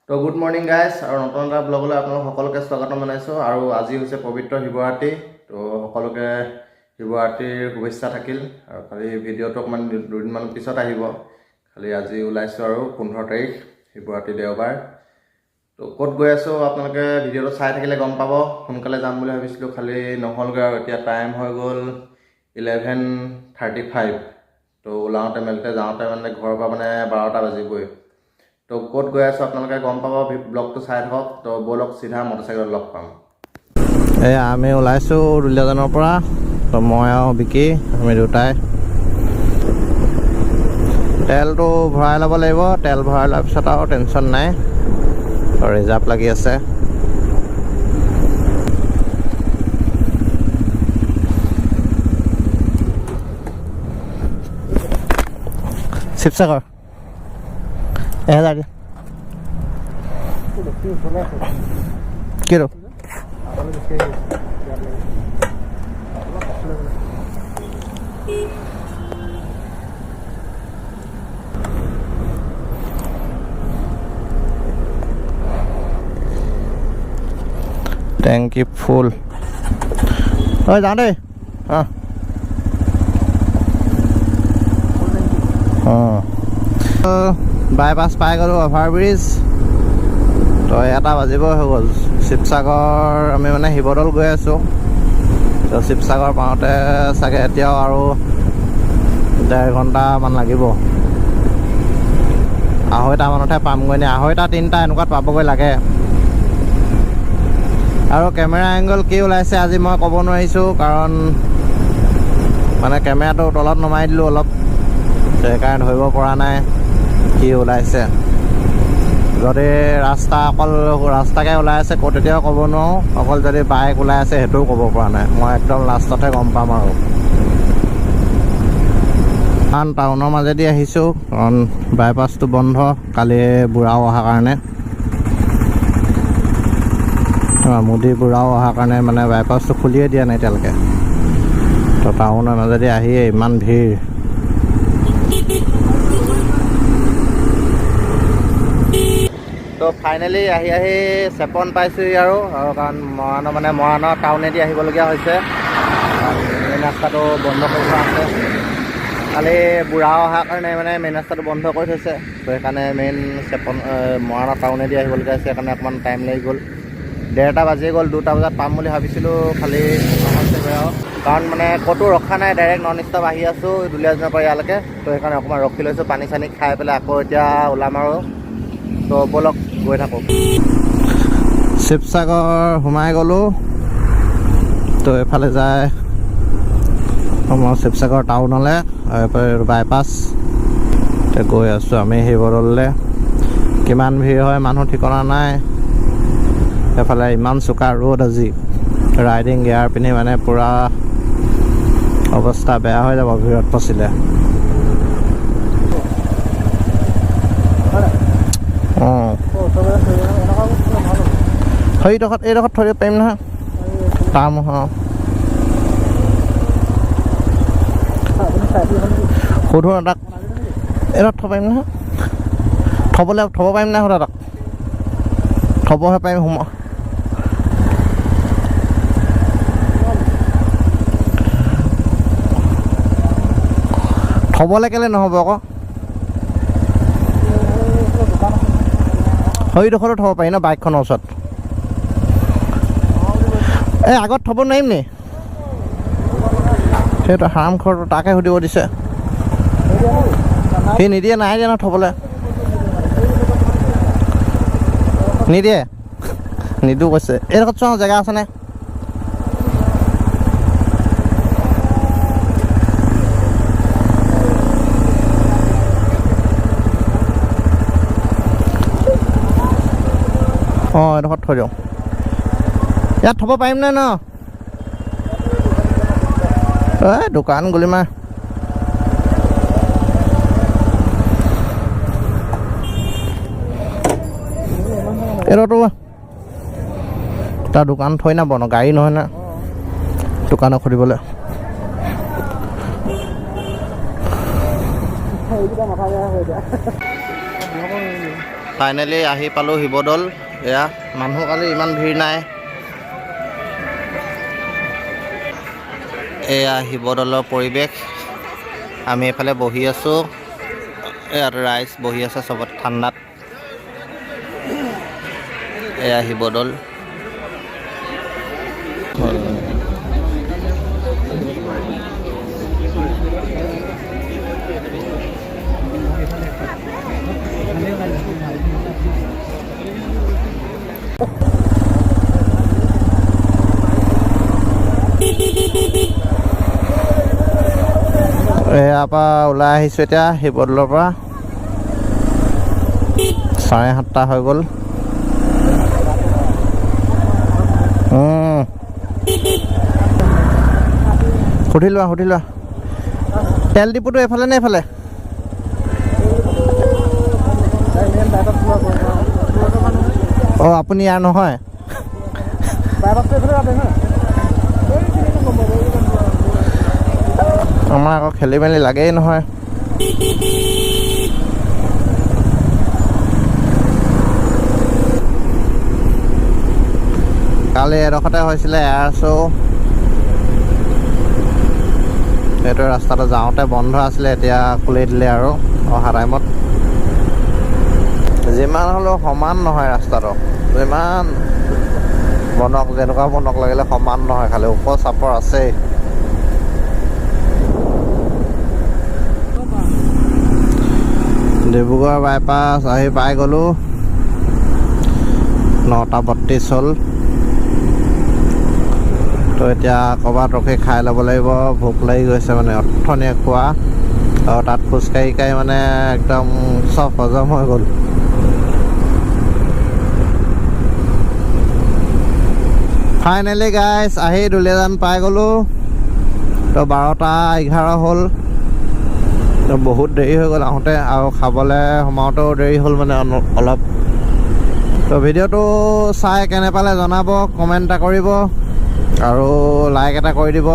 তো good morning guys আৰু নতুন এটা ব্লগলৈ আপোনালোক সকলোকে স্বাগতম জনাইছোঁ আৰু আজি হৈছে পবিত্ৰ শিৱৰাত্ৰি। তো সকলোকে শিৱৰাত্ৰিৰ শুভেচ্ছা থাকিল আৰু খালি ভিডিঅ'টো অকণমান দুদিনমান পিছত আহিব। খালি আজি ওলাইছোঁ আৰু 15 তাৰিখ শিৱৰাত্ৰি দেওবাৰ। তো ক'ত গৈ আছোঁ আপোনালোকে ভিডিঅ'টো চাই থাকিলে গম পাব। সোনকালে যাম বুলি ভাবিছিলোঁ, খালি নহ'লগৈ আৰু এতিয়া টাইম হৈ গ'ল 11:35। তো ওলাওঁতে মেলোতে যাওঁতে মানে ঘৰৰ পৰা মানে 12টা বাজিবই। তো ক'ত গৈ আছোঁ আপোনালোকে গম পাব, ব্লগটো চাই থাকক। তো ব'লক চিধা মটৰচাইকেলত লগ পাম। আমি ওলাইছোঁ দুলীয়াজানৰ পৰা। তো মই আৰু বিকি আমি দুটাই তেলটো ভৰাই ল'ব লাগিব। তেল ভৰাই লোৱাৰ পিছত আৰু টেনশ্যন নাই, ৰিজাৰ্ভ লাগি আছে। শিৱসাগৰ 1000 দিয়া কিলো টেংকি ফুল। ঐ যাওঁ দেই। বাইপাছ পাই গ'লোঁ, অভাৰব্ৰিজ। তো 1টা বাজিবই হৈ গ'ল। শিৱসাগৰ আমি মানে শিৱদৌল গৈ আছোঁ। তো শিৱসাগৰ পাওঁতে চাগে এতিয়াও আৰু 1.5 ঘণ্টামান লাগিব। 2:30মানতহে পামগৈ নি, 2:30-3টা এনেকুৱাত পাবগৈ লাগে। আৰু কেমেৰা এংগল কি ওলাইছে আজি মই ক'ব নোৱাৰিছোঁ, কাৰণ মানে কেমেৰাটো তলত নমাই দিলোঁ অলপ, সেইকাৰণে ধৰিব পৰা নাই কি ওলাইছে। যদি অকল ৰাস্তাকে ওলাই আছে ক'ত তেতিয়াও ক'ব নোৱাৰোঁ, অকল যদি বাইক ওলাই আছে সেইটোও ক'ব পৰা নাই। মই একদম লাষ্টতে গম পাম আৰু। কাৰণ টাউনৰ মাজেদি আহিছোঁ, কাৰণ বাইপাছটো বন্ধ কালি বুঢ়াও অহাৰ কাৰণে, মোদী বুঢ়াও অহাৰ কাৰণে মানে বাইপাছটো খুলিয়ে দিয়া নাই এতিয়ালৈকে। তো টাউনৰ মাজেদি আহিয়ে ইমান ভিৰ। তো ফাইনেলি আহি চেপন পাইছোঁহি আৰু কাৰণ মৰাণৰ টাউনেদি আহিবলগীয়া হৈছে। মেইন ৰাস্তাটো বন্ধ কৰি থোৱা আছে, খালি বুঢ়াও অহাৰ কাৰণে মানে মেইন ৰাস্তাটো বন্ধ কৰি থৈছে। তো সেইকাৰণে মৰাণৰ টাউনেদি আহিবলগীয়া হৈছে, সেইকাৰণে অকণমান টাইম লাগি গ'ল। 1:30টা বাজি গ'ল। 2টা বজাত পাম বুলি ভাবিছিলোঁ, খালি নহৈছেগৈ আৰু। কাৰণ মানে ক'তো ৰখা নাই, ডাইৰেক্ট নন ষ্টপ আহি আছোঁ দুলীয়াজানৰ পৰা ইয়ালৈকে। তো সেইকাৰণে অকণমান ৰখি লৈছোঁ, পানী চানী খাই পেলাই আকৌ এতিয়া ওলাম আৰু। তো ব'লক গৈ থাকোঁ। শিৱসাগৰ সোমাই গ'লোঁ। তো এইফালে যায় মই শিৱসাগৰ টাউনলৈ, বাইপাছ গৈ আছোঁ আমি শিৱদৌললৈ। কিমান ভিৰ হয় মানুহ ঠিকনা নাই। এইফালে ইমান চোকা ৰ'দ আজি, ৰাইডিং গিয়াৰ পিন্ধি মানে পূৰা অৱস্থা বেয়া হৈ যাব ভিৰত ফচিলে। এইডোখৰত থৈ দিব পাৰিম নহয়, পাম। সুধো তাক, এইডোখৰত থ'ব পাৰিম নহয়, থ'ব পাৰিম নাই সোধা তাক, থ'বহে পাৰিম। থ'বলৈ কেলৈ নহ'ব আকৌ, সেইডোখৰতো থ'ব পাৰি ন বাইকখনৰ ওচৰত। এই আগত থ'ব নোৱাৰিম নি? সেইটো হাৰামখোৰটো তাকে সুধিব দিছে, সি নিদিয়ে। নাই দিয়া ন থ'বলৈ, নিদিয়ে, নিদিওঁ কৈছে। এইডোখৰত চোৱা জেগা আছেনে? এইডোখৰত থৈ দিওঁ। ইয়াত থ'ব পাৰিম নে ন? দোকান গুলিমাৰ। এইটো তাৰ দোকান থৈ না বন, গাড়ী নহয় না দোকানক সুধিবলৈ। ফাইনেলি আহি পালোঁ শিৱদৌল। এয়া মানুহ কালি ইমান ভিৰ নাই। এয়া শিৱদৌলৰ পৰিৱেশ। আমি এইফালে বহি আছোঁ, ইয়াত ৰাইজ বহি আছে চবত ঠাণ্ডাত। এয়া শিৱদৌল। ইয়াৰ পৰা ওলাই আহিছোঁ এতিয়া শিৱদৌলৰ পৰা। 7:30 হৈ গ'ল। সুধি লোৱা তেল ডিপুটো এইফালে নে এইফালে? অঁ আপুনি ইয়াৰ নহয়? আমাৰ আকৌ খেলি মেলি লাগেই নহয়। কালি এডোখৰতে হৈছিলে এয়াৰ শ্ব'। সেইটো ৰাস্তাটো যাওঁতে বন্ধ আছিলে, এতিয়া খুলি দিলে আৰু অহা টাইমত। যিমান হ'লেও সমান নহয় ৰাস্তাটো, যিমান বনক যেনেকুৱা বনক লাগিলে সমান নহয়, খালি ওখ চাপৰ আছেই। ডিব্ৰুগড় বাইপাছ আহি পাই গ'লোঁ। 9:32 হ'ল। তো এতিয়া ক'ৰবাত ৰখি খাই ল'ব লাগিব, ভোক লাগি গৈছে মানে অথনিয়ে খোৱা, আৰু তাত খোজকাঢ়ি মানে একদম চব হজম হৈ গ'ল। ফাইনেলি গাইজ আহি দুলীয়াজান পাই গ'লোঁ। তো 12:11 হ'ল। তো বহুত দেৰি হৈ গ'ল আহোঁতে, আৰু খাবলৈ সোমাওঁতেও দেৰি হ'ল মানে অলপ। তো ভিডিঅ'টো চাই কেনে পালে জনাব, কমেণ্ট এটা কৰিব আৰু লাইক এটা কৰি দিব।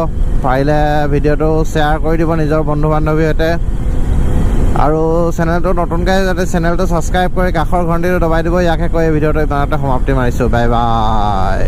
পাৰিলে ভিডিঅ'টো শ্বেয়াৰ কৰি দিব নিজৰ বন্ধু বান্ধৱীৰ সৈতে, আৰু চেনেলটো নতুনকৈ যাতে চেনেলটো ছাবস্ক্ৰাইব কৰি কাষৰ ঘণ্টিটো দবাই দিব। ইয়াকে কৈ ভিডিঅ'টো ইমানতে সমাপ্তি মাৰিছোঁ। Bye bye.